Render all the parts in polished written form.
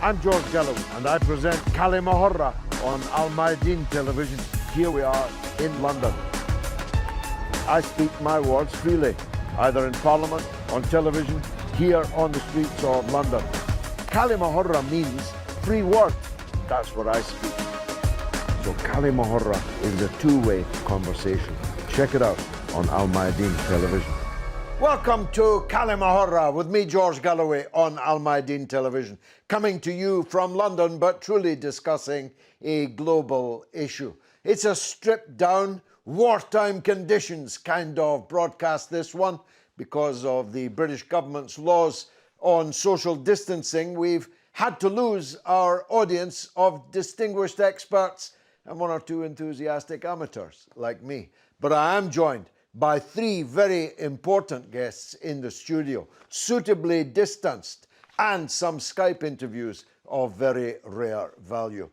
I'm George Galloway, and I present Kalima Horra on Mayadeen television. Here we are in London. I speak my words freely, either in Parliament, on television, here on the streets of London. Kalima Horra means free word. That's what I speak. So Kalima Horra is a two-way conversation. Check it out on Mayadeen television. Welcome to Kalima Horra with me, George Galloway, on Mayadeen television, coming to you from London, but truly discussing a global issue. It's a stripped-down, wartime conditions kind of broadcast, this one, because of the British government's laws on social distancing. We've had to lose our audience of distinguished experts and one or two enthusiastic amateurs like me. But I am joined by three very important guests in the studio, suitably distanced, and some Skype interviews of very rare value.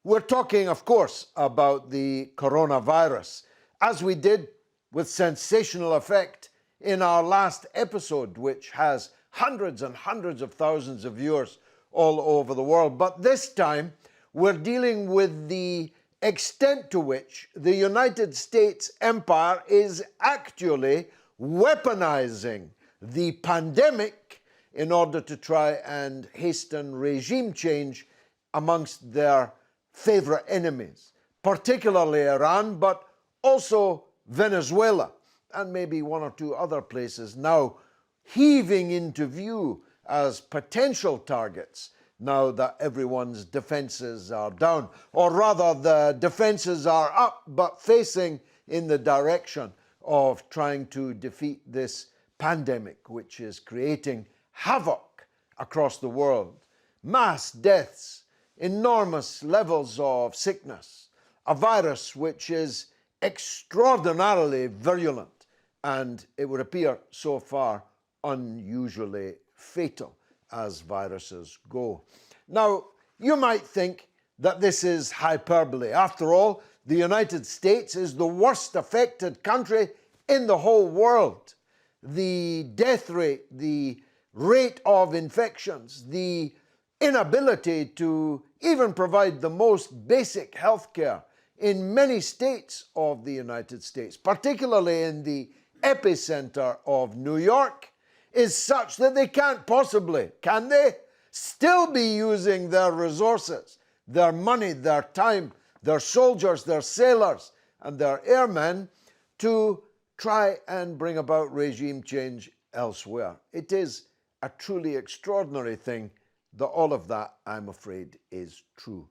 We're talking, of course, about the coronavirus, as we did with sensational effect in our last episode, which has hundreds and hundreds of thousands of viewers all over the world. But this time, we're dealing with the extent to which the United States empire is actually weaponizing the pandemic in order to try and hasten regime change amongst their favorite enemies, particularly Iran, but also Venezuela, and maybe one or two other places now heaving into view as potential targets now that everyone's defenses are down, or rather the defenses are up but facing in the direction of trying to defeat this pandemic, which is creating havoc across the world. Mass deaths, enormous levels of sickness, a virus which is extraordinarily virulent, and it would appear so far unusually fatal as viruses go. Now, you might think that this is hyperbole. After all, the United States is the worst affected country in the whole world. The death rate, the rate of infections, the inability to even provide the most basic health care in many states of the United States, particularly in the epicenter of New York, is such that they can't possibly, can they, still be using their resources, their money, their time, their soldiers, their sailors, and their airmen to try and bring about regime change elsewhere. It is a truly extraordinary thing that all of that, I'm afraid, is true.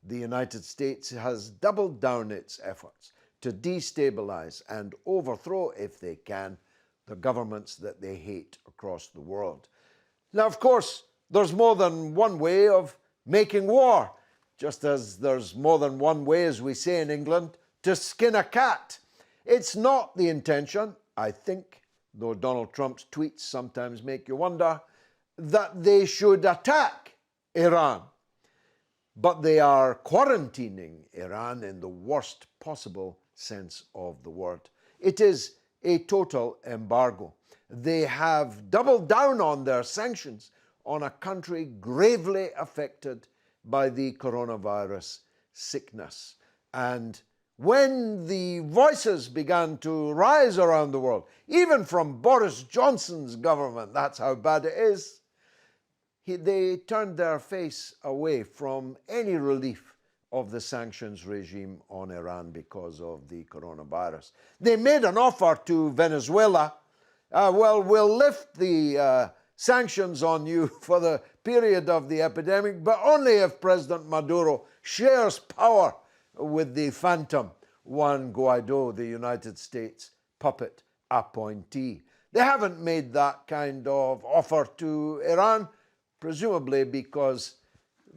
The United States has doubled down its efforts to destabilize and overthrow, if they can, the governments that they hate across the world. Now, of course, there's more than one way of making war, just as there's more than one way, as we say in England, to skin a cat. It's not the intention, I think, though Donald Trump's tweets sometimes make you wonder, that they should attack Iran. But they are quarantining Iran in the worst possible sense of the word. It is a total embargo. They have doubled down on their sanctions on a country gravely affected by the coronavirus sickness. And when the voices began to rise around the world, even from Boris Johnson's government, that's how bad it is, they turned their face away from any relief of the sanctions regime on Iran because of the coronavirus. They made an offer to Venezuela, well, we'll lift the sanctions on you for the period of the epidemic, but only if President Maduro shares power with the phantom Juan Guaido, the United States puppet appointee. They haven't made that kind of offer to Iran, presumably because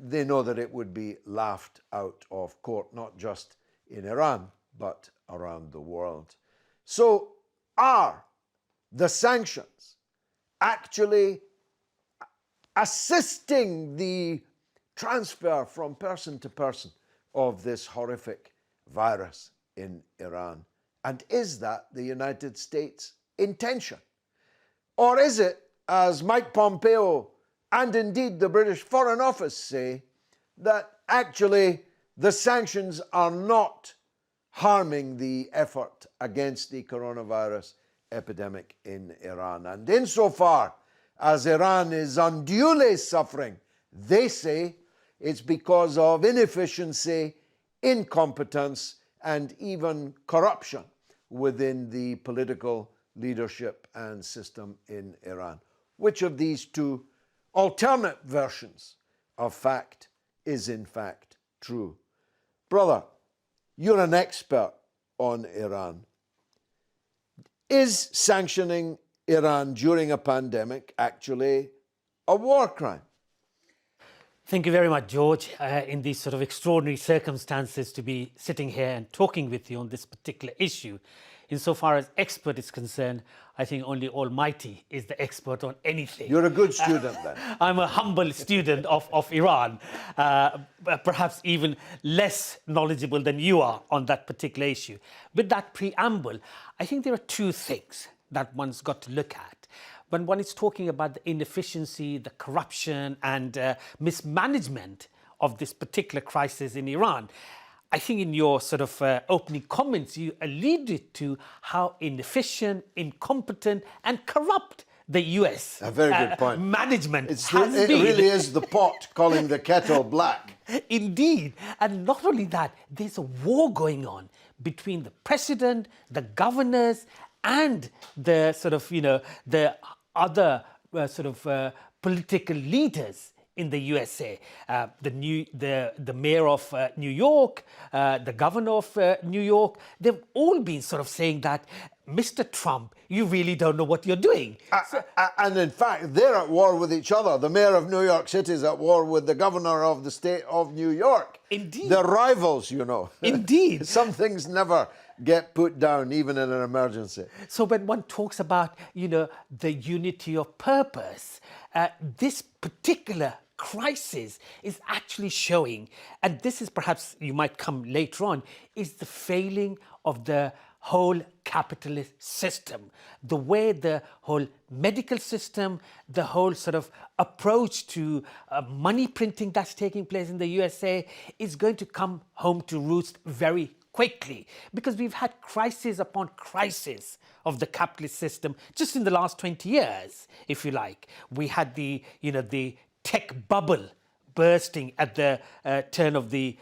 they know that it would be laughed out of court, not just in Iran, but around the world. So are the sanctions actually assisting the transfer from person to person of this horrific virus in Iran? And is that the United States' intention? Or is it, as Mike Pompeo and indeed the British Foreign Office say that actually the sanctions are not harming the effort against the coronavirus epidemic in Iran. And insofar as Iran is unduly suffering, they say it's because of inefficiency, incompetence, and even corruption within the political leadership and system in Iran. Which of these two alternate versions of fact is in fact true? Brother, you're an expert on Iran. Is sanctioning Iran during a pandemic actually a war crime? Thank you very much, George. In these sort of extraordinary circumstances, to be sitting here and talking with you on this particular issue. Insofar as expert is concerned, I think only Almighty is the expert on anything. You're a good student then. I'm a humble student of Iran, perhaps even less knowledgeable than you are on that particular issue. With that preamble, I think there are two things that one's got to look at. When one is talking about the inefficiency, the corruption and mismanagement of this particular crisis in Iran, I think in your sort of opening comments, you alluded to how inefficient, incompetent and corrupt the US a very good point. Management has been. It really is the pot calling the kettle black. Indeed. And not only that, there's a war going on between the president, the governors and the sort of, the other political leaders in the USA, the mayor of New York, the governor of New York, they've all been sort of saying that, Mr. Trump, you really don't know what you're doing. And in fact, they're at war with each other. The mayor of New York City is at war with the governor of the state of New York. Indeed. They're rivals, you know. Indeed. Some things never get put down, even in an emergency. So when one talks about, the unity of purpose, this particular crisis is actually showing, and this is perhaps, you might come later on, is the failing of the whole capitalist system. The way the whole medical system, the whole sort of approach to money printing that's taking place in the USA is going to come home to roost very quickly, because we've had crisis upon crisis of the capitalist system just in the last 20 years, if you like. We had the tech bubble bursting at the turn of the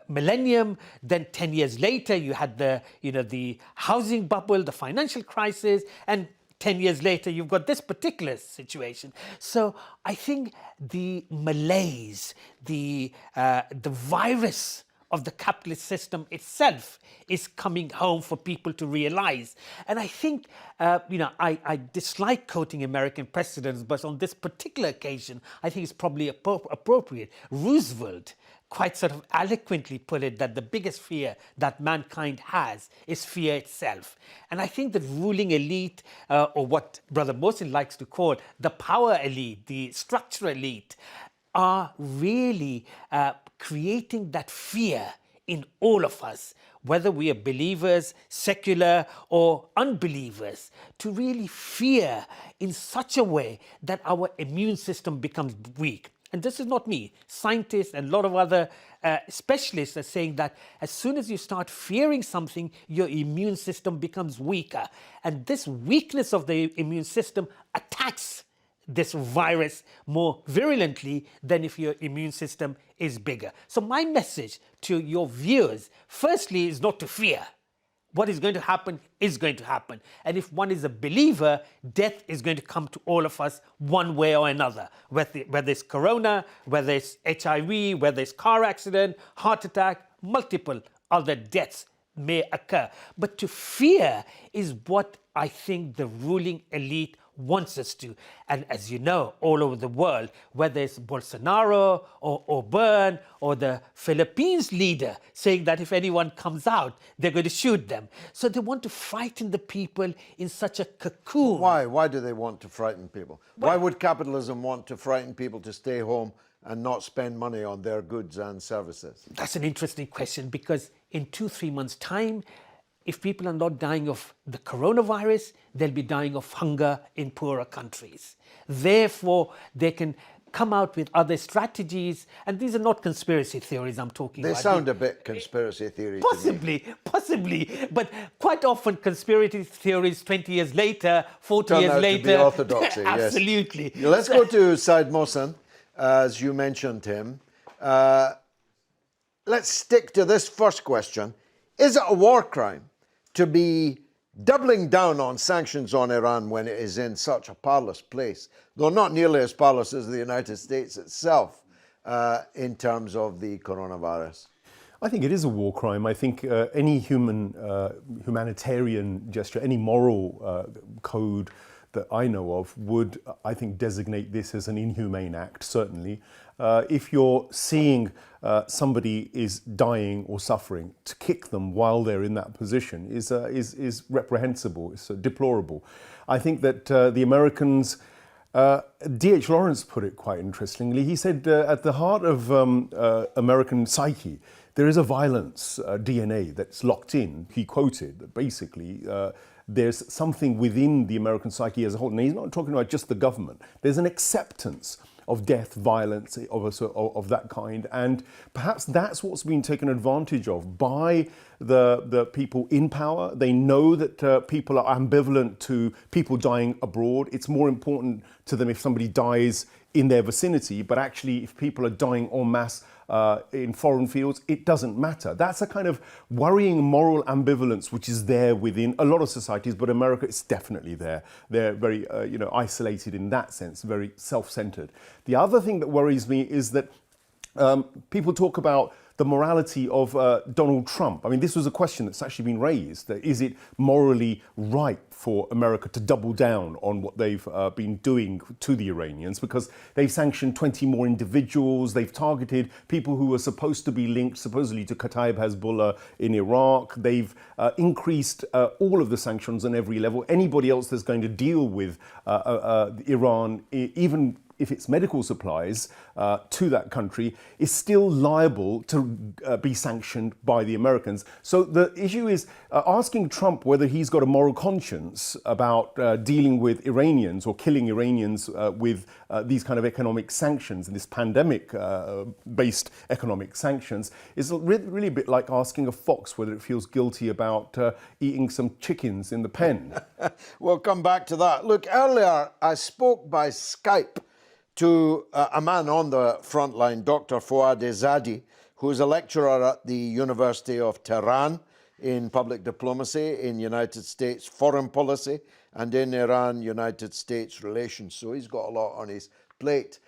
millennium. Then 10 years later, you had the housing bubble, the financial crisis, and 10 years later, you've got this particular situation. So I think the malaise, the virus of the capitalist system itself is coming home for people to realize. And I think, I dislike quoting American presidents, but on this particular occasion, I think it's probably appropriate. Roosevelt quite sort of eloquently put it that the biggest fear that mankind has is fear itself. And I think the ruling elite, or what Brother Mohsin likes to call the power elite, the structural elite, are really creating that fear in all of us, whether we are believers, secular or unbelievers, to really fear in such a way that our immune system becomes weak. And this is not me. Scientists and a lot of other specialists are saying that as soon as you start fearing something, your immune system becomes weaker. And this weakness of the immune system attacks this virus more virulently than if your immune system is bigger. So my message to your viewers, firstly, is not to fear. What is going to happen is going to happen. And if one is a believer, death is going to come to all of us one way or another. Whether it's corona, whether it's HIV, whether it's car accident, heart attack, multiple other deaths may occur. But to fear is what I think the ruling elite wants us to. And as you know, all over the world, whether it's Bolsonaro or Orbán or the Philippines leader saying that if anyone comes out, they're going to shoot them. So they want to frighten the people in such a cocoon. Why? Why do they want to frighten people? Why would capitalism want to frighten people to stay home and not spend money on their goods and services? That's an interesting question, because in 2-3 months' time, if people are not dying of the coronavirus, they'll be dying of hunger in poorer countries. Therefore, they can come out with other strategies. And these are not conspiracy theories I'm talking They about. sound a bit conspiracy theory to me. Possibly. But quite often conspiracy theories 20 years later, 40 Turn years out later. to be orthodoxy, yes. Absolutely. Let's go to Said Mohsen, as you mentioned him. Let's stick to this first question. Is it a war crime to be doubling down on sanctions on Iran when it is in such a parlous place, though not nearly as parlous as the United States itself in terms of the coronavirus? I think it is a war crime. I think any humanitarian gesture, any moral code that I know of would, I think, designate this as an inhumane act, certainly. If you're seeing somebody is dying or suffering, to kick them while they're in that position is reprehensible, it's deplorable. I think that the Americans, D.H. Lawrence put it quite interestingly. He said at the heart of American psyche, there is a violence DNA that's locked in. He quoted that basically there's something within the American psyche as a whole. And he's not talking about just the government. There's an acceptance of death, violence of that kind. And perhaps that's what's been taken advantage of by the people in power. They know that people are ambivalent to people dying abroad. It's more important to them if somebody dies in their vicinity, but actually if people are dying en masse in foreign fields, it doesn't matter. That's a kind of worrying moral ambivalence which is there within a lot of societies, but America is definitely there. They're very isolated in that sense, very self-centered. The other thing that worries me is that people talk about the morality of Donald Trump. I mean, this was a question that's actually been raised. Is it morally right for America to double down on what they've been doing to the Iranians? Because they've sanctioned 20 more individuals. They've targeted people who were supposed to be linked, supposedly, to Kataib Hezbollah in Iraq. They've increased all of the sanctions on every level. Anybody else that's going to deal with Iran, even if it's medical supplies to that country, is still liable to be sanctioned by the Americans. So the issue is asking Trump whether he's got a moral conscience about dealing with Iranians or killing Iranians with these kind of economic sanctions and this pandemic-based economic sanctions is really a bit like asking a fox whether it feels guilty about eating some chickens in the pen. We'll come back to that. Look, earlier I spoke by Skype to a man on the front line, Dr. Zadi, who is a lecturer at the University of Tehran in public diplomacy, in United States foreign policy, and in Iran-United States relations. So he's got a lot on his plate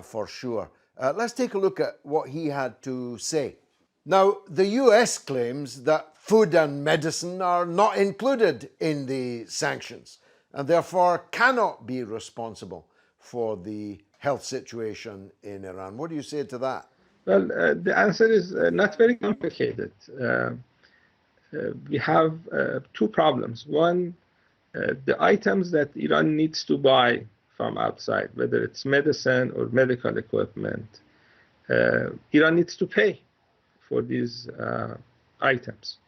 for sure. Let's take a look at what he had to say. Now, the US claims that food and medicine are not included in the sanctions and therefore cannot be responsible for the health situation in Iran. What do you say to that? Well, the answer is not very complicated. We have two problems. One, the items that Iran needs to buy from outside, whether it's medicine or medical equipment, Iran needs to pay for these items.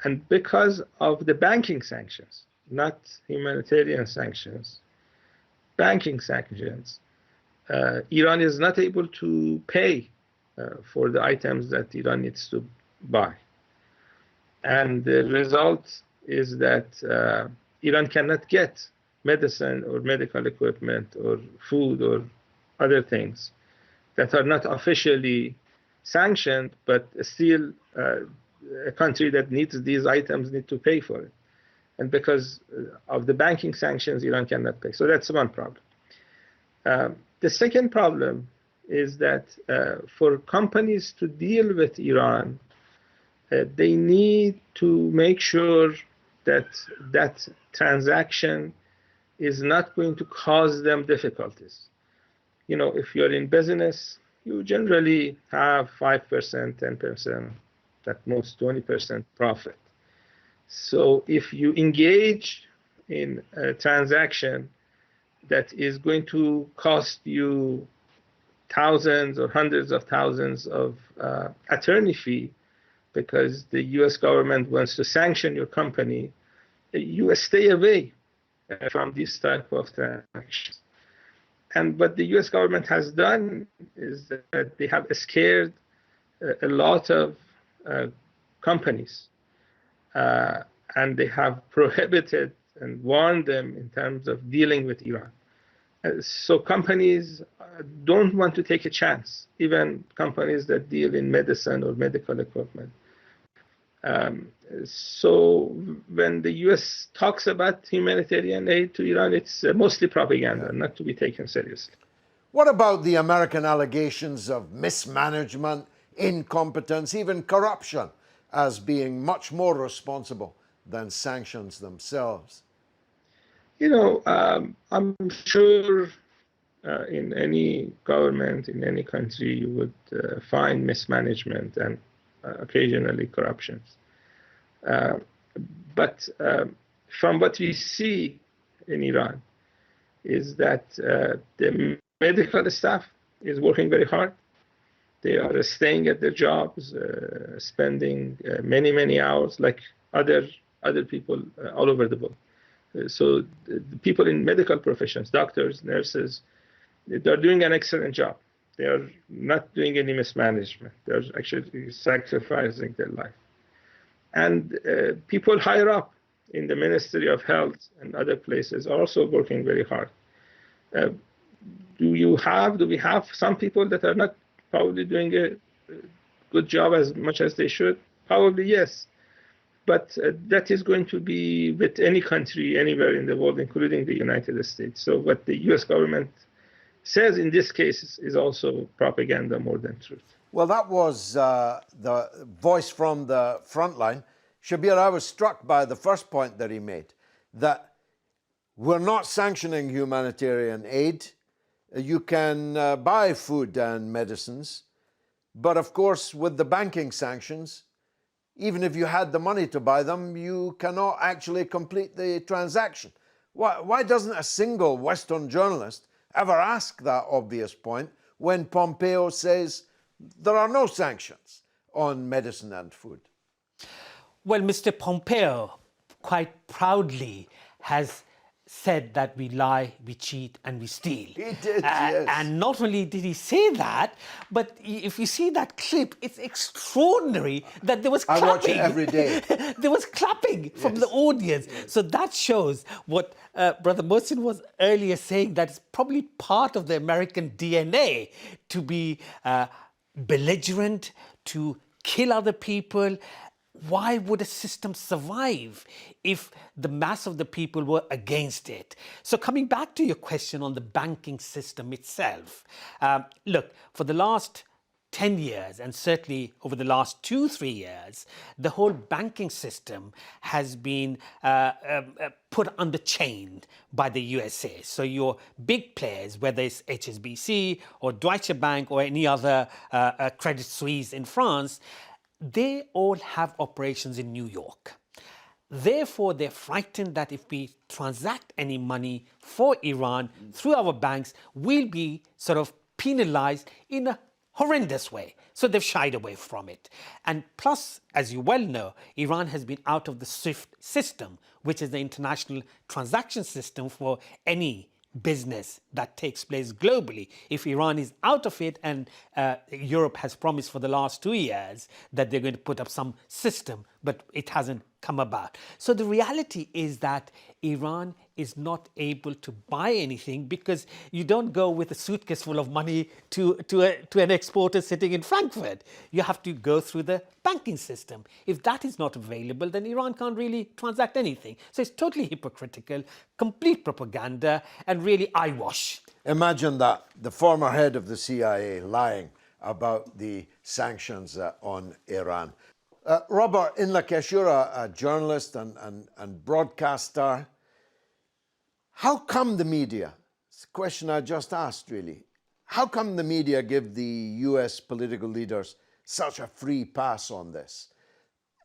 And because of the banking sanctions, not humanitarian sanctions, banking sanctions, Iran is not able to pay for the items that Iran needs to buy. And the result is that Iran cannot get medicine or medical equipment or food or other things that are not officially sanctioned, but still a country that needs these items need to pay for it. And because of the banking sanctions, Iran cannot pay. So that's one problem. The second problem is that for companies to deal with Iran, they need to make sure that that transaction is not going to cause them difficulties. You know, if you're in business, you generally have 5%, 10%, at most 20% profit. So if you engage in a transaction that is going to cost you thousands or hundreds of thousands of attorney fee because the US government wants to sanction your company, you stay away from this type of transactions. And what the US government has done is that they have scared a lot of companies, and they have prohibited and warned them in terms of dealing with Iran. So companies don't want to take a chance, even companies that deal in medicine or medical equipment. So when the US talks about humanitarian aid to Iran, it's mostly propaganda, not to be taken seriously. What about the American allegations of mismanagement, incompetence, even corruption as being much more responsible than sanctions themselves? You know, I'm sure in any government, in any country, you would find mismanagement and occasionally corruptions. But from what we see in Iran is that the medical staff is working very hard. They are staying at their jobs, spending many, many hours like other people all over the world. So the people in medical professions, doctors, nurses, they're doing an excellent job. They are not doing any mismanagement. They're actually sacrificing their life. And people higher up in the Ministry of Health and other places are also working very hard. Do we have some people that are not probably doing a good job as much as they should? Probably yes. But that is going to be with any country anywhere in the world, including the United States. So what the US government says in this case is also propaganda more than truth. Well, that was the voice from the front line. Shabbir, I was struck by the first point that he made, that we're not sanctioning humanitarian aid. You can buy food and medicines, but of course, with the banking sanctions, even if you had the money to buy them, you cannot actually complete the transaction. Why doesn't a single Western journalist ever ask that obvious point when Pompeo says there are no sanctions on medicine and food? Well, Mr. Pompeo quite proudly has said that we lie, we cheat, and we steal. He did, yes. And not only did he say that, but if you see that clip, it's extraordinary that there was clapping. I watch it every day. There was clapping from the audience. Yes. So that shows what Brother Mohsin was earlier saying, that it's probably part of the American DNA to be belligerent, to kill other people. Why would a system survive if the mass of the people were against it? So coming back to your question on the banking system itself, look, for the last 10 years, and certainly over the last 2-3 years, the whole banking system has been put under chain by the USA. So your big players, whether it's HSBC or Deutsche Bank or any other Credit Suisse in France, they all have operations in New York. Therefore, they're frightened that if we transact any money for Iran through our banks, we'll be sort of penalized in a horrendous way. So they've shied away from it. And plus, as you well know, Iran has been out of the SWIFT system, which is the international transaction system for any business that takes place globally. If Iran is out of it, and Europe has promised for the last 2 years that they're going to put up some system, but it hasn't come about. So the reality is that Iran is not able to buy anything, because you don't go with a suitcase full of money to an exporter sitting in Frankfurt. You have to go through the banking system. If that is not available, then Iran can't really transact anything. So it's totally hypocritical, complete propaganda, and really eyewash. Imagine that, the former head of the CIA lying about the sanctions on Iran. Robert Inlakesh, you're a journalist and broadcaster. How come the media, it's a question I just asked really, how come the media give the US political leaders such a free pass on this?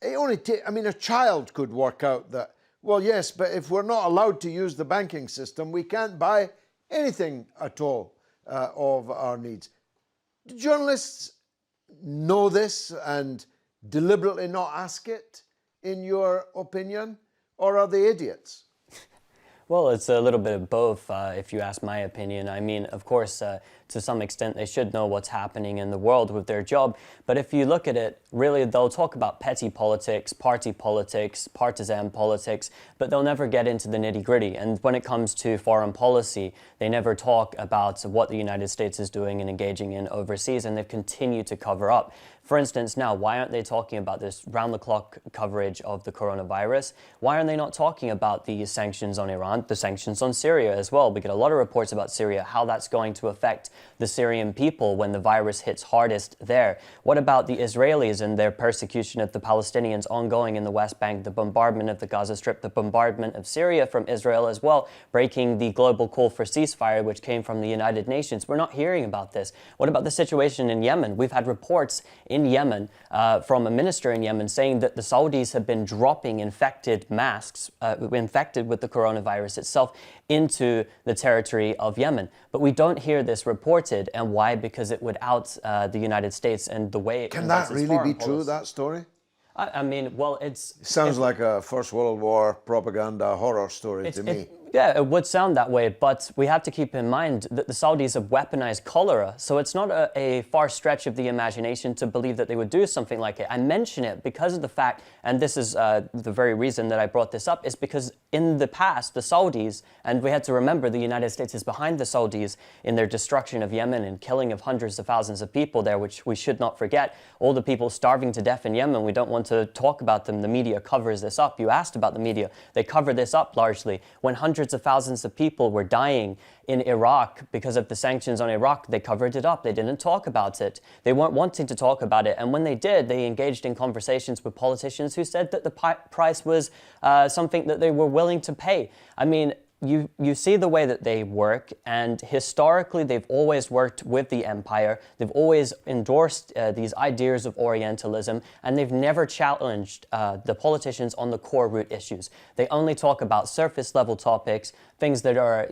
It only a child could work out that, well, yes, but if we're not allowed to use the banking system, we can't buy anything at all of our needs. Do journalists know this and deliberately not ask it, in your opinion, or are they idiots? Well, it's a little bit of both, if you ask my opinion. I mean, of course, to some extent, they should know what's happening in the world with their job. But if you look at it, really, they'll talk about petty politics, party politics, partisan politics, but they'll never get into the nitty-gritty. And when it comes to foreign policy, they never talk about what the United States is doing and engaging in overseas, and they've continued to cover up. For instance, now, why aren't they talking about this round-the-clock coverage of the coronavirus? Why aren't they not talking about the sanctions on Iran, the sanctions on Syria as well? We get a lot of reports about Syria, how that's going to affect the Syrian people when the virus hits hardest there. What about the Israelis and their persecution of the Palestinians ongoing in the West Bank, the bombardment of the Gaza Strip, the bombardment of Syria from Israel as well, breaking the global call for ceasefire, which came from the United Nations? We're not hearing about this. What about the situation in Yemen? We've had reports in Yemen from a minister in Yemen saying that the Saudis have been dropping infected masks, infected with the coronavirus itself, into the territory of Yemen. But we don't hear this reported. And why? Because it would out the United States and the way it Can that really be policy. true, that story? I mean, well, It sounds like a First World War propaganda horror story to me. Yeah, it would sound that way, but we have to keep in mind that the Saudis have weaponized cholera, so it's not a far stretch of the imagination to believe that they would do something like it. I mention it because of the fact, and this is the very reason that I brought this up, is because in the past, the Saudis, and we had to remember the United States is behind the Saudis in their destruction of Yemen and killing of hundreds of thousands of people there, which we should not forget. All the people starving to death in Yemen, we don't want to talk about them. The media covers this up. You asked about the media. They cover this up largely. When hundreds of thousands of people were dying in Iraq because of the sanctions on Iraq, they covered it up. They didn't talk about it. They weren't wanting to talk about it. And when they did, they engaged in conversations with politicians who said that the price was something that they were willing to pay. I mean, you see the way that they work, and historically they've always worked with the empire. They've always endorsed these ideas of Orientalism, and they've never challenged the politicians on the core root issues. They only talk about surface level topics, things that are,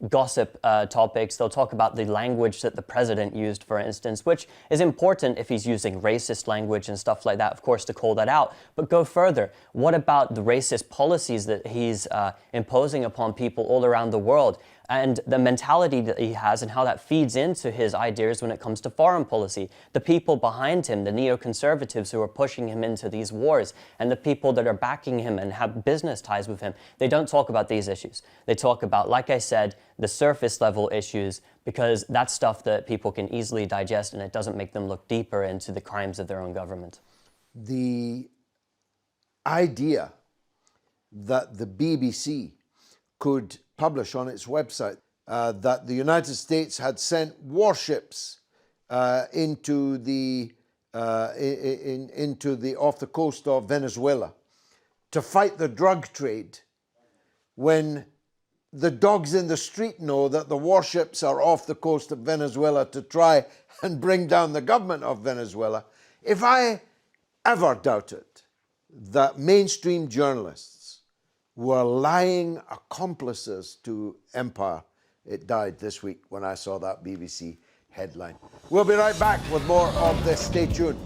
gossip topics. They'll talk about the language that the president used, for instance, which is important if he's using racist language and stuff like that, of course, to call that out. But go further. What about the racist policies that he's imposing upon people all around the world, and the mentality that he has and how that feeds into his ideas when it comes to foreign policy? The people behind him, the neoconservatives who are pushing him into these wars, and the people that are backing him and have business ties with him, they don't talk about these issues. They talk about, like I said, the surface level issues, because that's stuff that people can easily digest, and it doesn't make them look deeper into the crimes of their own government. The idea that the BBC could publish on its website that the United States had sent warships into the off the coast of Venezuela to fight the drug trade, when the dogs in the street know that the warships are off the coast of Venezuela to try and bring down the government of Venezuela. If I ever doubted that mainstream journalists were lying accomplices to empire, it died this week when I saw that BBC headline. We'll be right back with more of this. Stay tuned.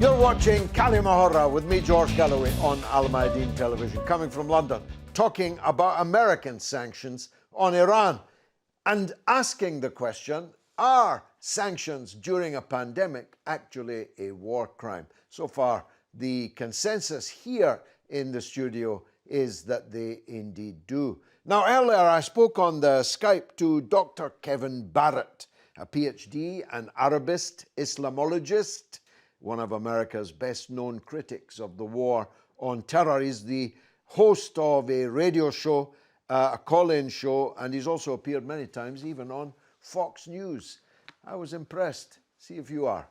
You're watching Kalima Horra with me, George Galloway, on Mayadeen Television, coming from London, talking about American sanctions on Iran and asking the question, are sanctions during a pandemic actually a war crime? So far, the consensus here in the studio is that they indeed do. Now, earlier I spoke on the Skype to Dr Kevin Barrett, a PhD, an Arabist, Islamologist, one of America's best-known critics of the war on terror. He's the host of a radio show, a call-in show, and he's also appeared many times, even on Fox News. I was impressed. See if you are.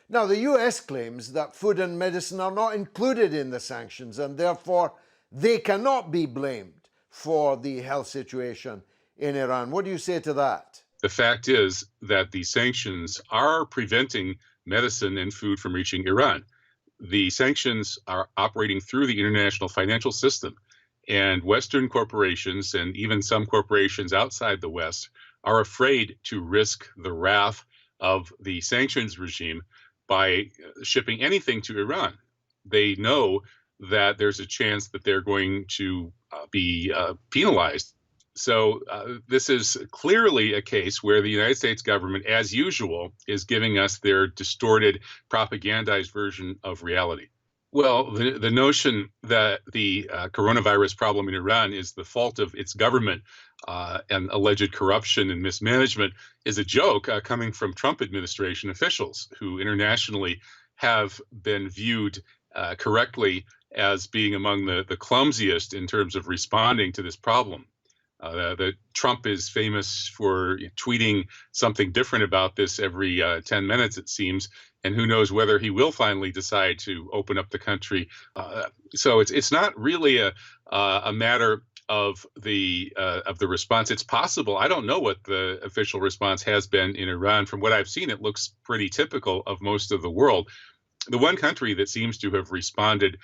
Now, the US claims that food and medicine are not included in the sanctions, and therefore they cannot be blamed for the health situation in Iran. What do you say to that? The fact is that the sanctions are preventing medicine and food from reaching Iran. The sanctions are operating through the international financial system, and Western corporations and even some corporations outside the West are afraid to risk the wrath of the sanctions regime by shipping anything to Iran. They know that there's a chance that they're going to be penalized. So this is clearly a case where the United States government, as usual, is giving us their distorted, propagandized version of reality. Well, the notion that the coronavirus problem in Iran is the fault of its government and alleged corruption and mismanagement is a joke coming from Trump administration officials who internationally have been viewed correctly as being among the clumsiest in terms of responding to this problem. Trump is famous for tweeting something different about this every 10 minutes, it seems, and who knows whether he will finally decide to open up the country. So it's not really a matter of the response. It's possible. I don't know what the official response has been in Iran. From what I've seen, it looks pretty typical of most of the world. The one country that seems to have responded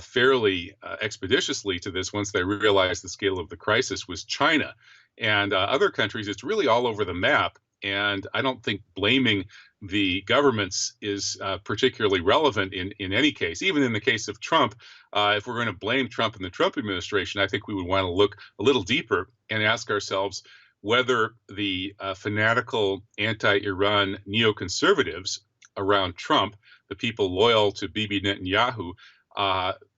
fairly expeditiously to this once they realized the scale of the crisis was China. And other countries, it's really all over the map. And I don't think blaming the governments is particularly relevant in any case. Even in the case of Trump, if we're going to blame Trump and the Trump administration, I think we would want to look a little deeper and ask ourselves whether the fanatical anti-Iran neoconservatives around Trump, the people loyal to Bibi Netanyahu,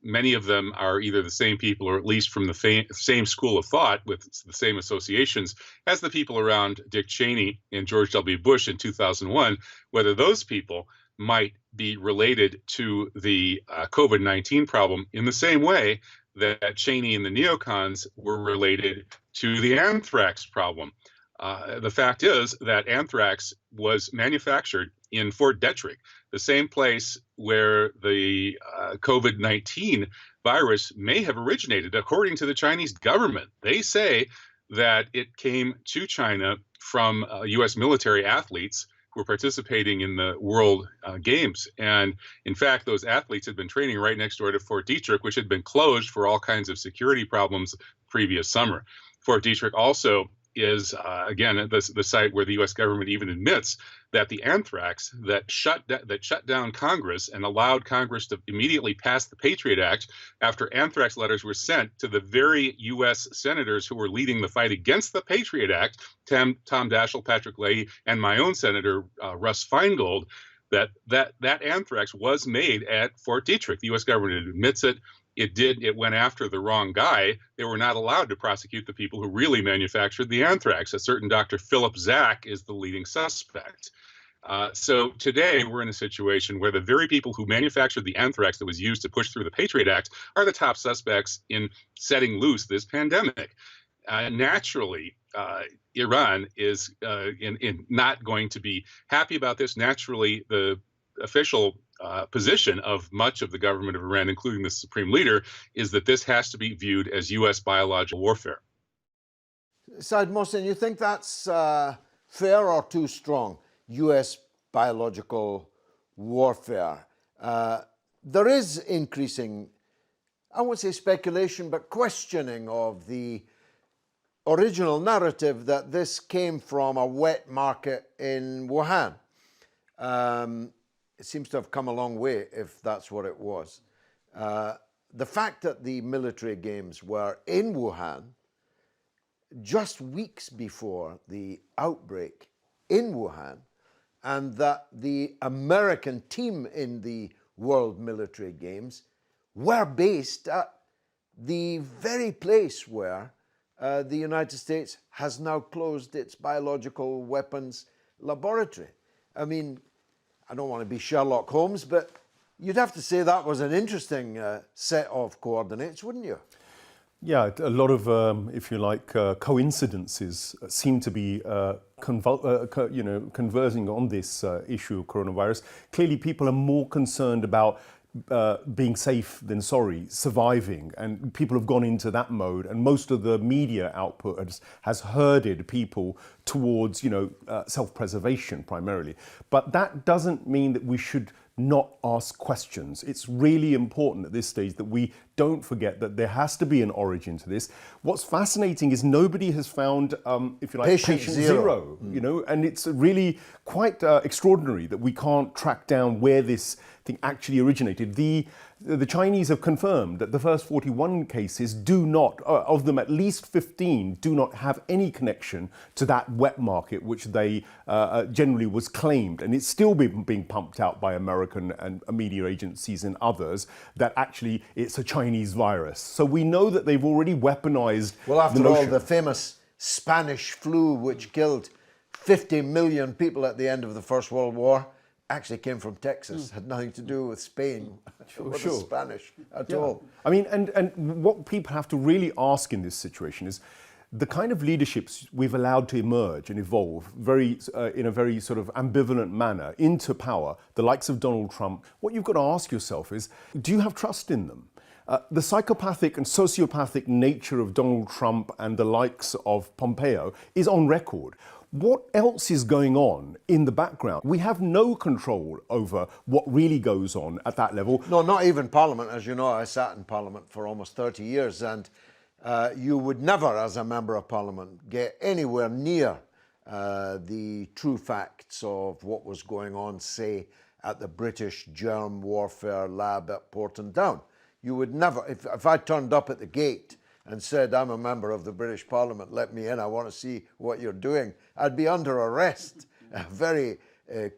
many of them are either the same people or at least from the same school of thought with the same associations as the people around Dick Cheney and George W. Bush in 2001, whether those people might be related to the COVID-19 problem in the same way that Cheney and the neocons were related to the anthrax problem. The fact is that anthrax was manufactured in Fort Detrick, the same place where the COVID-19 virus may have originated, according to the Chinese government. They say that it came to China from U.S. military athletes who were participating in the World Games. And in fact, those athletes had been training right next door to Fort Detrick, which had been closed for all kinds of security problems previous summer. Fort Detrick also is, again, the site where the U.S. government even admits that the anthrax that shut down Congress and allowed Congress to immediately pass the Patriot Act after anthrax letters were sent to the very U.S. senators who were leading the fight against the Patriot Act, Tom Daschle, Patrick Leahy, and my own Senator Russ Feingold, that anthrax was made at Fort Detrick. The U.S. government admits it. It went after the wrong guy. They were not allowed to prosecute the people who really manufactured the anthrax. A certain Dr. Philip Zach is the leading suspect. So today we're in a situation where the very people who manufactured the anthrax that was used to push through the Patriot Act are the top suspects in setting loose this pandemic. Naturally, Iran is not going to be happy about this. Naturally, the official position of much of the government of Iran, including the supreme leader, is that this has to be viewed as U.S. biological warfare. Said Mohsen, you think that's fair or too strong? U.S. biological warfare. There is increasing, I won't say speculation, but questioning of the original narrative that this came from a wet market in Wuhan. It seems to have come a long way, if that's what it was. The fact that the military games were in Wuhan just weeks before the outbreak in Wuhan, and that the American team in the World Military Games were based at the very place where the United States has now closed its biological weapons laboratory. I mean, I don't want to be Sherlock Holmes, but you'd have to say that was an interesting set of coordinates, wouldn't you? Yeah, a lot of, if you like, coincidences seem to be conversing on this issue of coronavirus. Clearly, people are more concerned about being safe than sorry, surviving, and people have gone into that mode, and most of the media output has herded people towards, self-preservation primarily. But that doesn't mean that we should not ask questions. It's really important at this stage that we don't forget that there has to be an origin to this. What's fascinating is nobody has found, if you like, patient zero. And it's really quite extraordinary that we can't track down where this thing actually originated. The Chinese have confirmed that the first 41 cases do not, of them at least 15, do not have any connection to that wet market, which they generally was claimed. And it's still being pumped out by American and media agencies and others that actually it's a Chinese virus. So we know that they've already weaponized. Well, after all, the famous Spanish flu, which killed 50 million people at the end of the First World War, actually came from Texas, had nothing to do with Spain, or the Spanish at all. I mean, and what people have to really ask in this situation is the kind of leaderships we've allowed to emerge and evolve in a very sort of ambivalent manner into power, the likes of Donald Trump. What you've got to ask yourself is, do you have trust in them? The psychopathic and sociopathic nature of Donald Trump and the likes of Pompeo is on record. What else is going on in the background? We have no control over what really goes on at that level. No, not even Parliament. As you know, I sat in Parliament for almost 30 years, and you would never, as a member of Parliament, get anywhere near the true facts of what was going on, say, at the British germ warfare lab at Porton Down. You would never, if I turned up at the gate and said, I'm a member of the British Parliament, let me in, I want to see what you're doing, I'd be under arrest very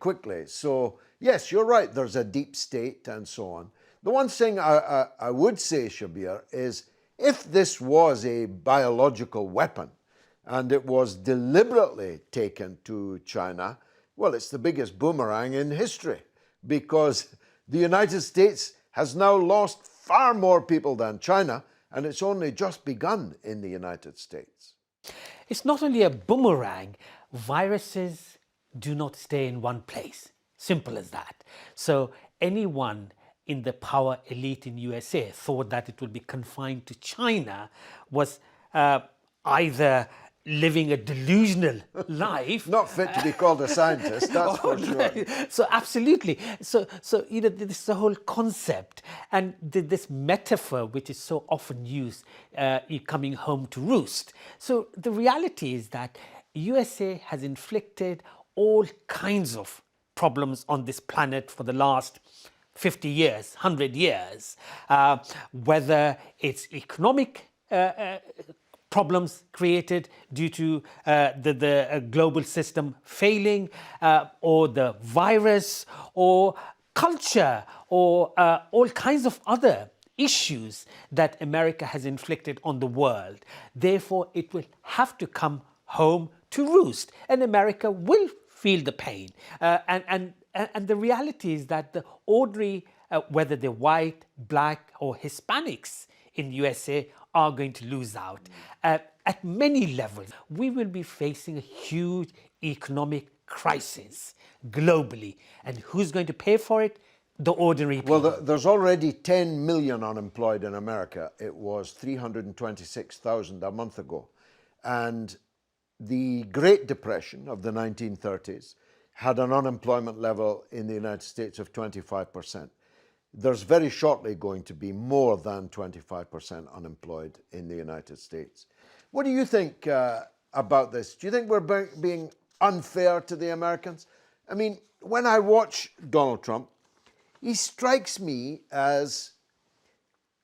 quickly. So, yes, you're right, there's a deep state and so on. The one thing I would say, Shabbir, is if this was a biological weapon and it was deliberately taken to China, well, it's the biggest boomerang in history, because the United States has now lost far more people than China, and it's only just begun in the United States. It's not only a boomerang, viruses do not stay in one place. Simple as that. So anyone in the power elite in USA thought that it would be confined to China was either living a delusional life. Not fit to be called a scientist, that's for sure. So absolutely. So this is the whole concept, and this metaphor which is so often used, coming home to roost. So the reality is that USA has inflicted all kinds of problems on this planet for the last 50 years, 100 years, whether it's economic problems created due to the global system failing, or the virus, or culture, or all kinds of other issues that America has inflicted on the world. Therefore, it will have to come home to roost, and America will feel the pain. And the reality is that the ordinary, whether they're white, black, or Hispanics in USA, are going to lose out. At many levels, we will be facing a huge economic crisis globally. And who's going to pay for it? The ordinary people. Well, there's already 10 million unemployed in America. It was 326,000 a month ago. And the Great Depression of the 1930s had an unemployment level in the United States of 25%. There's very shortly going to be more than 25% unemployed in the United States. What do you think about this? Do you think we're being unfair to the Americans? I mean, when I watch Donald Trump, he strikes me as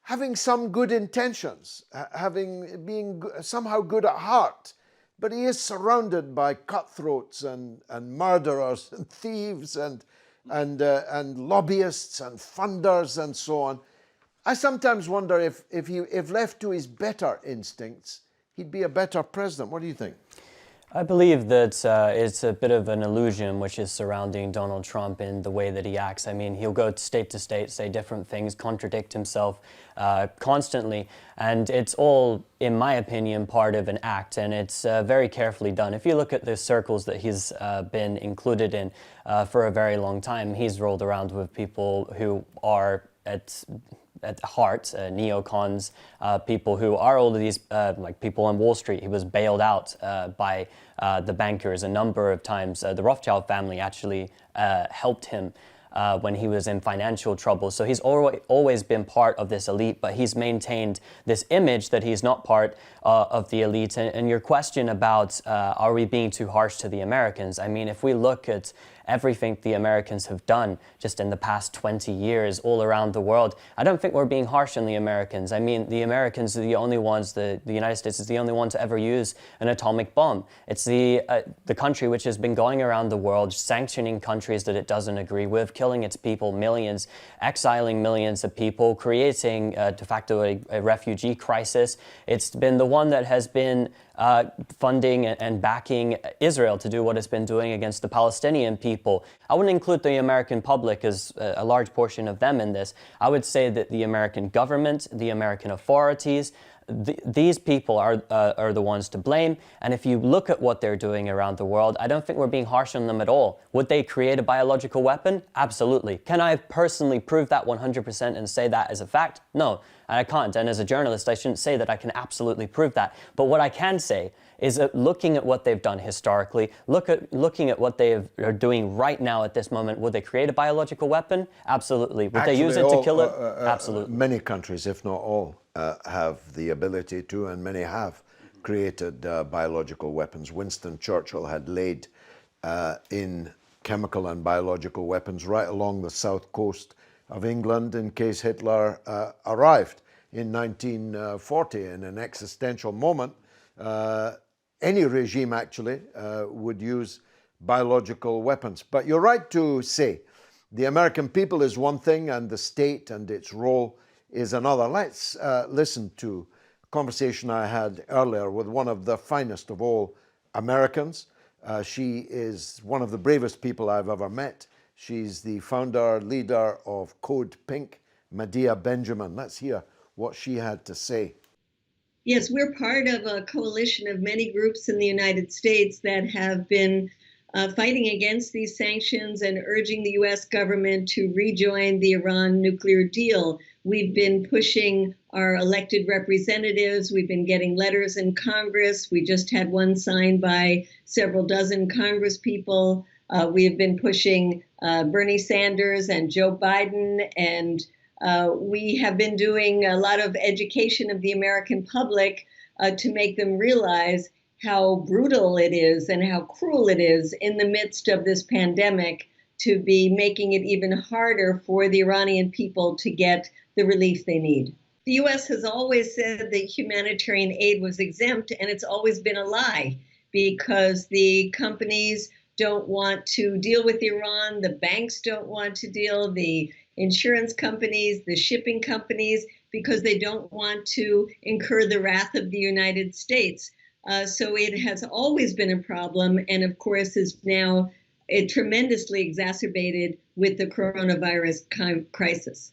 having some good intentions, being somehow good at heart, but he is surrounded by cutthroats and murderers and thieves and lobbyists and funders and so on. I sometimes wonder if left to his better instincts, he'd be a better president. What do you think? I believe that it's a bit of an illusion which is surrounding Donald Trump in the way that he acts. I mean, he'll go state to state, say different things, contradict himself constantly, and it's all, in my opinion, part of an act, and it's very carefully done. If you look at the circles that he's been included in for a very long time, he's rolled around with people who are at heart, neocons, people who are all of these, like people on Wall Street. He was bailed out by the bankers a number of times. The Rothschild family actually helped him when he was in financial trouble. So he's always been part of this elite, but he's maintained this image that he's not part of the elite. And your question about are we being too harsh to the Americans? I mean, if we look at everything the Americans have done just in the past 20 years all around the world, I don't think we're being harsh on the Americans. I mean, the Americans are the only ones, the United States is the only one to ever use an atomic bomb. It's the country which has been going around the world sanctioning countries that it doesn't agree with, killing its people, millions, exiling millions of people, creating de facto a refugee crisis. It's been the one that has been funding and backing Israel to do what it's been doing against the Palestinian people. I wouldn't include the American public as a large portion of them in this. I would say that the American government, the American authorities, these people are the ones to blame. And if you look at what they're doing around the world, I don't think we're being harsh on them at all. Would they create a biological weapon? Absolutely. Can I personally prove that 100% and say that as a fact? No, I can't. And as a journalist, I shouldn't say that I can absolutely prove that. But what I can say is that looking at what they've done historically, looking at what they are doing right now at this moment, would they create a biological weapon? Absolutely. Would they use it to kill it? Absolutely. Many countries, if not all, have the ability to, and many have created biological weapons. Winston Churchill had laid in chemical and biological weapons right along the south coast of England in case Hitler arrived in 1940. In an existential moment, any regime actually would use biological weapons. But you're right to say the American people is one thing and the state and its role is another. Let's listen to a conversation I had earlier with one of the finest of all Americans. She is one of the bravest people I've ever met. She's the founder, leader of Code Pink, Medea Benjamin. Let's hear what she had to say. Yes, we're part of a coalition of many groups in the United States that have been fighting against these sanctions and urging the U.S. government to rejoin the Iran nuclear deal. We've been pushing our elected representatives. We've been getting letters in Congress. We just had one signed by several dozen Congress people. We have been pushing Bernie Sanders and Joe Biden, and we have been doing a lot of education of the American public to make them realize how brutal it is and how cruel it is in the midst of this pandemic to be making it even harder for the Iranian people to get the relief they need. The U.S. has always said that humanitarian aid was exempt, and it's always been a lie because the companies don't want to deal with Iran, the banks don't want to deal, the insurance companies, the shipping companies, because they don't want to incur the wrath of the United States. So it has always been a problem, and of course is now tremendously exacerbated with the coronavirus crisis.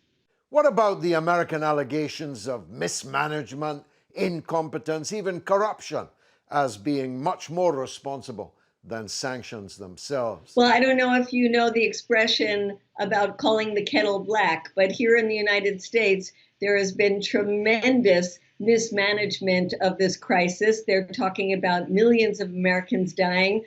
What about the American allegations of mismanagement, incompetence, even corruption as being much more responsible than sanctions themselves? Well, I don't know if you know the expression about calling the kettle black, but here in the United States, there has been tremendous mismanagement of this crisis. They're talking about millions of Americans dying.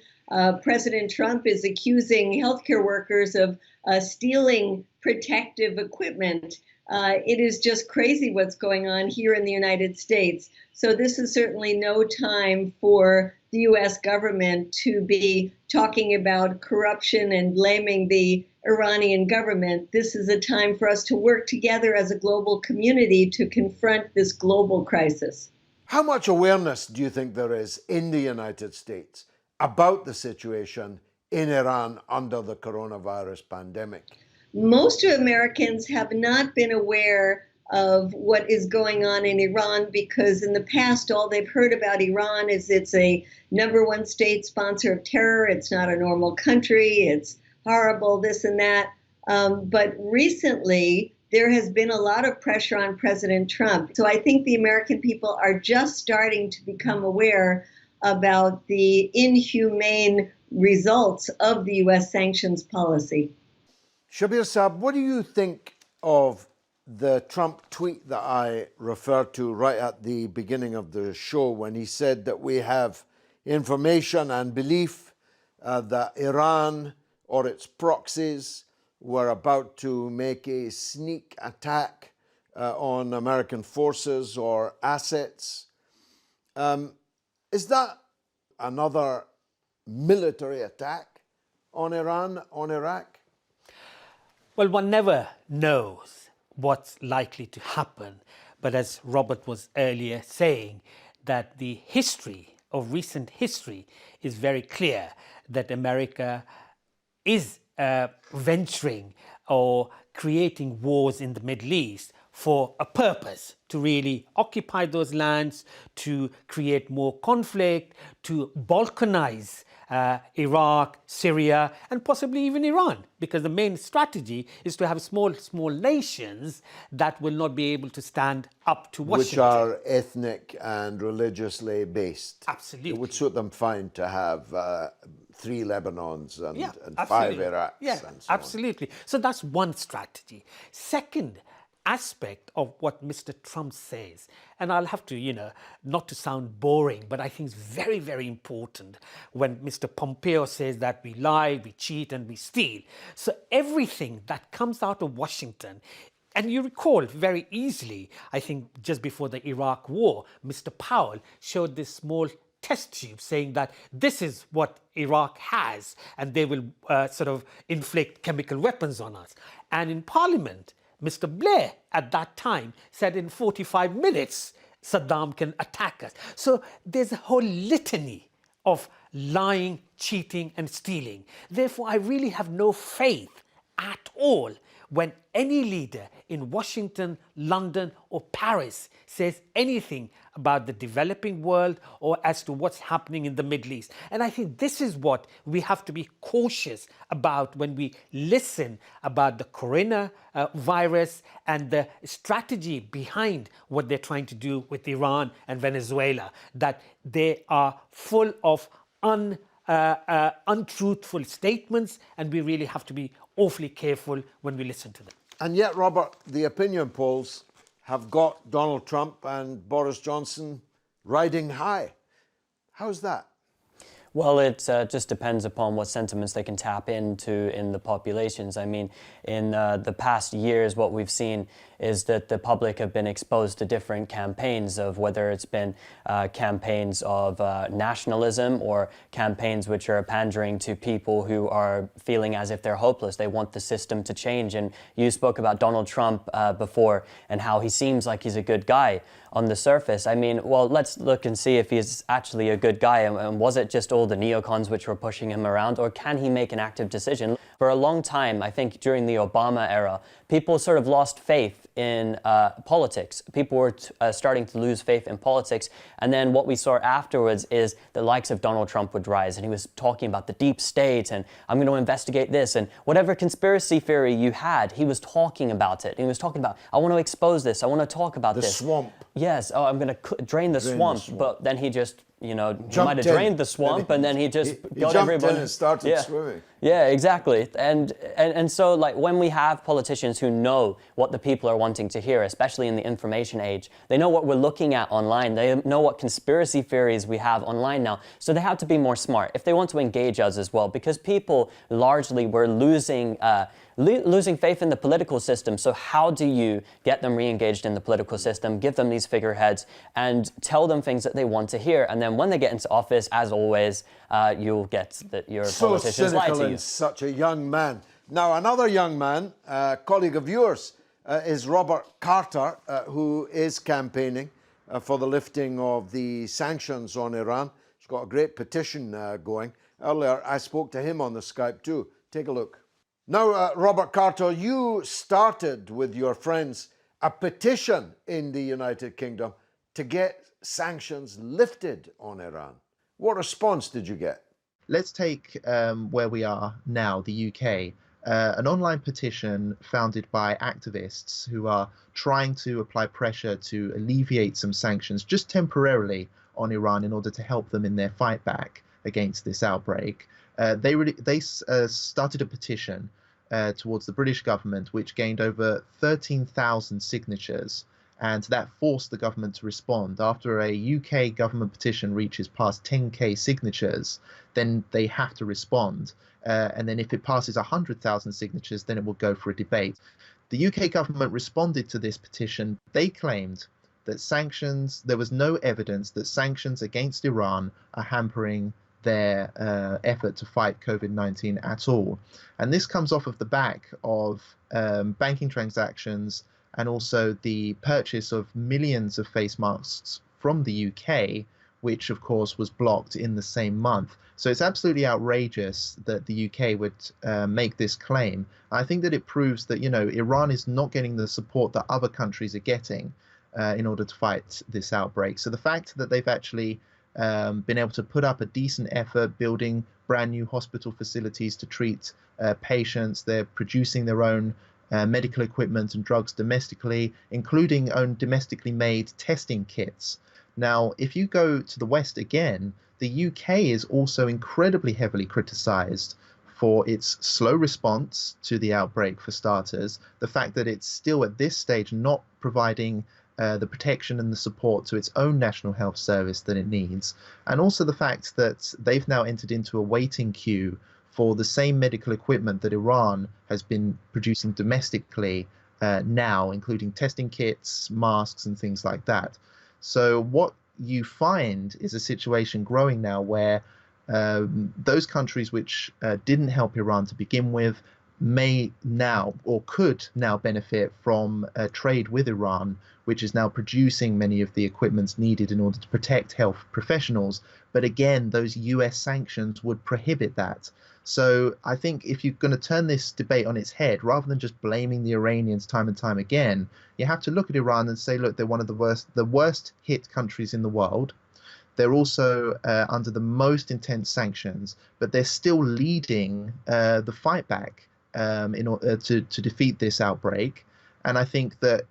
President Trump is accusing healthcare workers of stealing protective equipment. It is just crazy what's going on here in the United States. So this is certainly no time for the U.S. government to be talking about corruption and blaming the Iranian government. This is a time for us to work together as a global community to confront this global crisis. How much awareness do you think there is in the United States about the situation in Iran under the coronavirus pandemic? Most of Americans have not been aware of what is going on in Iran because in the past, all they've heard about Iran is it's a #1 state sponsor of terror. It's not a normal country. It's horrible, this and that. But recently, there has been a lot of pressure on President Trump. So I think the American people are just starting to become aware about the inhumane results of the U.S. sanctions policy. Shabbir Saab, what do you think of the Trump tweet that I referred to right at the beginning of the show, when he said that we have information and belief that Iran or its proxies were about to make a sneak attack on American forces or assets. Is that another military attack on Iran, on Iraq? Well, one never knows what's likely to happen. But as Robert was earlier saying, that the history of recent history is very clear that America is venturing or creating wars in the Middle East for a purpose, to really occupy those lands, to create more conflict, to balkanize Iraq, Syria, and possibly even Iran, because the main strategy is to have small nations that will not be able to stand up to Washington. Which are ethnic and religiously based. Absolutely. It would suit them fine to have 3 Lebanons and, Yeah, and 5 absolutely. Iraqs. Yeah, and so on. absolutely. So that's one strategy. Second aspect of what Mr. Trump says, and I'll have to, not to sound boring, but I think it's very, very important when Mr. Pompeo says that we lie, we cheat, and we steal. So everything that comes out of Washington, and you recall very easily, I think just before the Iraq war, Mr. Powell showed this small test tube saying that this is what Iraq has, and they will sort of inflict chemical weapons on us. And in Parliament, Mr. Blair at that time said in 45 minutes, Saddam can attack us. So there's a whole litany of lying, cheating, and stealing. Therefore, I really have no faith at all when any leader in Washington, London, or Paris says anything about the developing world or as to what's happening in the Middle East. And I think this is what we have to be cautious about when we listen about the coronavirus and the strategy behind what they're trying to do with Iran and Venezuela, that they are full of untruthful statements, and we really have to be awfully careful when we listen to them. And yet, Robert, the opinion polls have got Donald Trump and Boris Johnson riding high. How's that? Well, it just depends upon what sentiments they can tap into in the populations. I mean, in the past years, what we've seen is that the public have been exposed to different campaigns of whether it's been campaigns of nationalism or campaigns which are pandering to people who are feeling as if they're hopeless. They want the system to change. And you spoke about Donald Trump before and how he seems like he's a good guy on the surface. I mean, well, let's look and see if he's actually a good guy. And was it just all the neocons which were pushing him around, or can he make an active decision? For a long time, I think during the Obama era, people sort of lost faith in politics. People were starting to lose faith in politics. And then what we saw afterwards is the likes of Donald Trump would rise, and he was talking about the deep state and I'm going to investigate this, and whatever conspiracy theory you had, he was talking about it. He was talking about, I want to expose this, I want to talk about this. The swamp. Yes, oh, I'm going to drain the swamp. But then he just, he might have drained the swamp, and then he just got jumped everybody in and started swimming. Yeah, exactly. And so, like, when we have politicians who know what the people are wanting to hear, especially in the information age, they know what we're looking at online. They know what conspiracy theories we have online now. So they have to be more smart if they want to engage us as well, because people largely were losing faith in the political system. So how do you get them re-engaged in the political system, give them these figureheads, and tell them things that they want to hear? And then when they get into office, as always, you'll get that your politicians lie to you. Such a young man. Now, another young man, colleague of yours, is Robert Carter, who is campaigning for the lifting of the sanctions on Iran. He's got a great petition going. Earlier, I spoke to him on the Skype too. Take a look. Now, Robert Carter, you started with your friends a petition in the United Kingdom to get sanctions lifted on Iran. What response did you get? Let's take where we are now, the UK, an online petition founded by activists who are trying to apply pressure to alleviate some sanctions just temporarily on Iran in order to help them in their fight back against this outbreak. They started a petition towards the British government, which gained over 13,000 signatures. And that forced the government to respond. After a UK government petition reaches past 10k signatures, then they have to respond. And then if it passes 100,000 signatures, then it will go for a debate. The UK government responded to this petition. They claimed that there was no evidence that sanctions against Iran are hampering their effort to fight COVID-19 at all. And this comes off of the back of banking transactions and also the purchase of millions of face masks from the UK, which of course was blocked in the same month. So it's absolutely outrageous that the UK would make this claim. I think that it proves that, Iran is not getting the support that other countries are getting in order to fight this outbreak. So the fact that they've actually been able to put up a decent effort building brand new hospital facilities to treat patients, they're producing their own medical equipment and drugs domestically, including own domestically made testing kits. Now, if you go to the West again, the UK is also incredibly heavily criticized for its slow response to the outbreak, for starters, the fact that it's still at this stage not providing the protection and the support to its own national health service that it needs, and also the fact that they've now entered into a waiting queue for the same medical equipment that Iran has been producing domestically now, including testing kits, masks, and things like that. So what you find is a situation growing now where those countries which didn't help Iran to begin with may now or could now benefit from trade with Iran, which is now producing many of the equipments needed in order to protect health professionals. But again, those US sanctions would prohibit that. So I think if you're going to turn this debate on its head, rather than just blaming the Iranians time and time again, you have to look at Iran and say, look, they're one of the worst hit countries in the world. They're also under the most intense sanctions, but they're still leading the fight back in order to defeat this outbreak. And I think that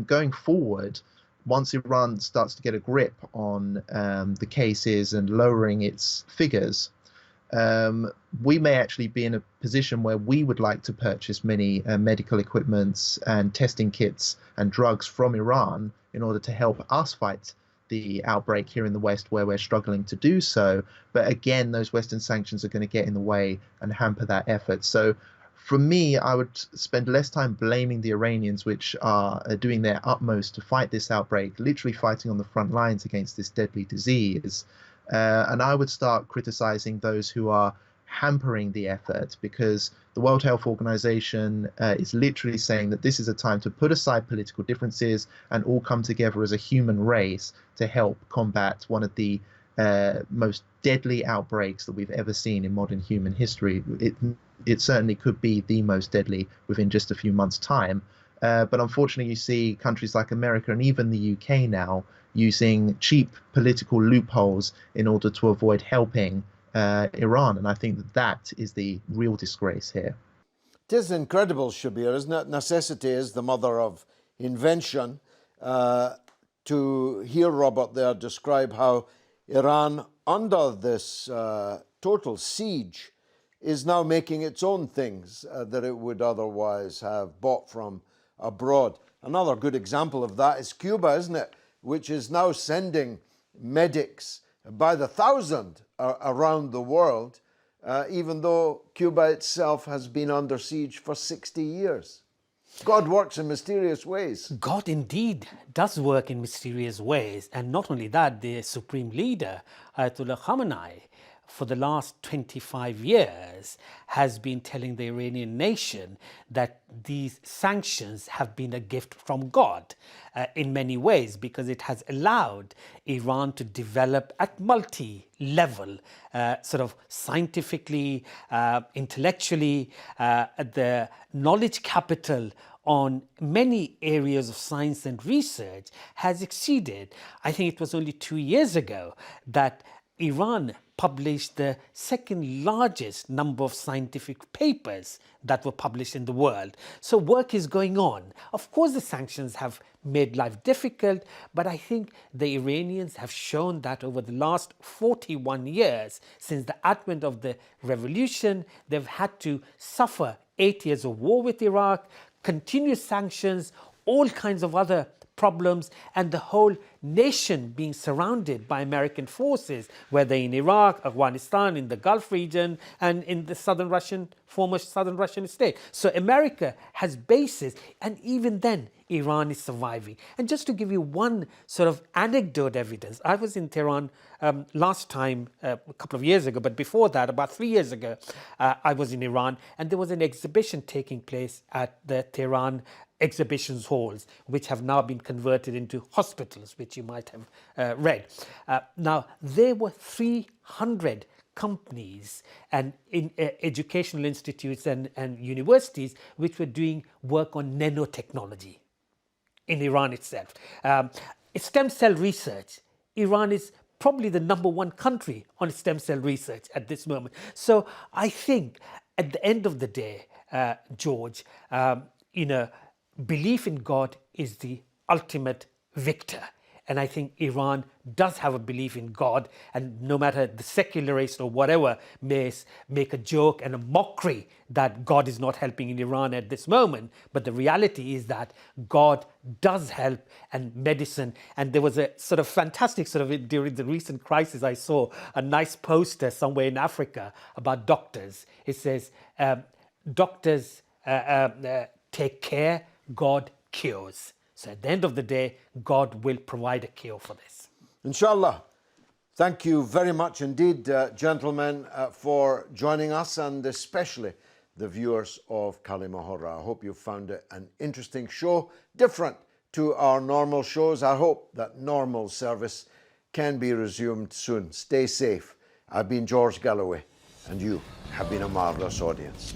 going forward, once Iran starts to get a grip on the cases and lowering its figures, we may actually be in a position where we would like to purchase many medical equipments and testing kits and drugs from Iran in order to help us fight the outbreak here in the West, where we're struggling to do so. But again, those Western sanctions are going to get in the way and hamper that effort. So for me, I would spend less time blaming the Iranians, which are doing their utmost to fight this outbreak, literally fighting on the front lines against this deadly disease. And I would start criticizing those who are hampering the effort, because the World Health Organization is literally saying that this is a time to put aside political differences and all come together as a human race to help combat one of the most deadly outbreaks that we've ever seen in modern human history. It certainly could be the most deadly within just a few months' time. But unfortunately, you see countries like America and even the UK now using cheap political loopholes in order to avoid helping Iran. And I think that is the real disgrace here. It is incredible, Shabbir, isn't it? Necessity is the mother of invention. To hear Robert there describe how Iran, under this total siege, is now making its own things that it would otherwise have bought from abroad. Another good example of that is Cuba, isn't it? Which is now sending medics by the thousand around the world, even though Cuba itself has been under siege for 60 years. God works in mysterious ways. God indeed does work in mysterious ways. And not only that, the supreme leader, Ayatollah Khamenei, for the last 25 years has been telling the Iranian nation that these sanctions have been a gift from God in many ways, because it has allowed Iran to develop at multi-level, sort of scientifically, intellectually, the knowledge capital on many areas of science and research has exceeded. I think it was only 2 years ago that Iran published the second largest number of scientific papers that were published in the world. So work is going on. Of course, the sanctions have made life difficult, but I think the Iranians have shown that over the last 41 years, since the advent of the revolution, they've had to suffer 8 years of war with Iraq, continuous sanctions, all kinds of other problems, and the whole nation being surrounded by American forces, whether in Iraq, Afghanistan, in the Gulf region, and in the former southern Russian state. So America has bases, and even then, Iran is surviving. And just to give you one sort of anecdote evidence, I was in Tehran last time, a couple of years ago, but before that, about 3 years ago, I was in Iran, and there was an exhibition taking place at the Tehran exhibitions halls, which have now been converted into hospitals, which you might have read. Now, there were 300 companies and in educational institutes and universities which were doing work on nanotechnology in Iran itself. Stem cell research, Iran is probably the #1 country on stem cell research at this moment. So I think at the end of the day, George, belief in God is the ultimate victor. And I think Iran does have a belief in God, and no matter the secularists or whatever may make a joke and a mockery that God is not helping in Iran at this moment, but the reality is that God does help, and medicine. And there was a sort of fantastic during the recent crisis, I saw a nice poster somewhere in Africa about doctors. It says, doctors take care, God cures. So at the end of the day, God will provide a cure for this. Inshallah. Thank you very much indeed, gentlemen, for joining us, and especially the viewers of Kalima Horra. I hope you found it an interesting show, different to our normal shows. I hope that normal service can be resumed soon. Stay safe. I've been George Galloway, and you have been a marvelous audience.